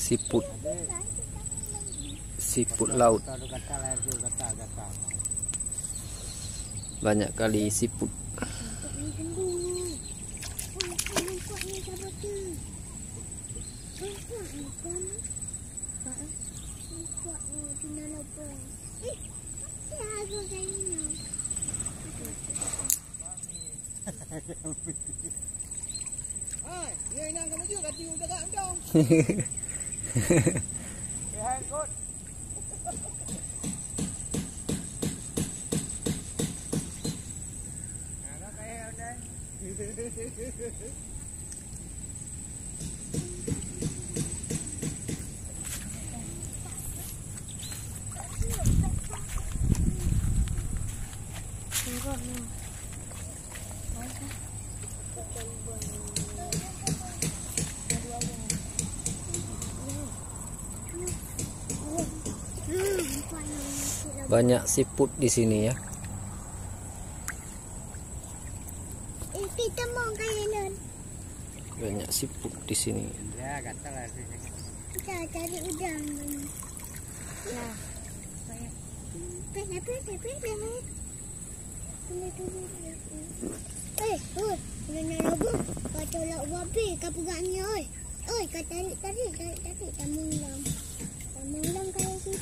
Siput laut. Banyak kali siput. Banyak siput di sini ya. Banyak siput di sini. Kita cari udang. Ya. Nak lagu. Kacau lauk babi kau pegangnya oi. Oi, kau tarik tamulang. Tamulang kau tu.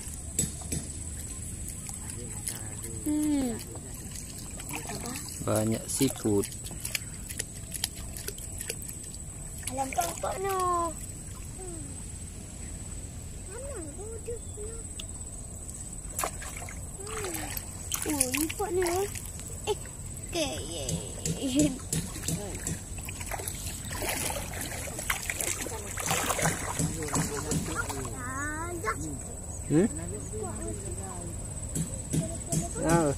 Banyak siput. Alam pokok no. Mana duduk no. Pokok no. Okey. Oh.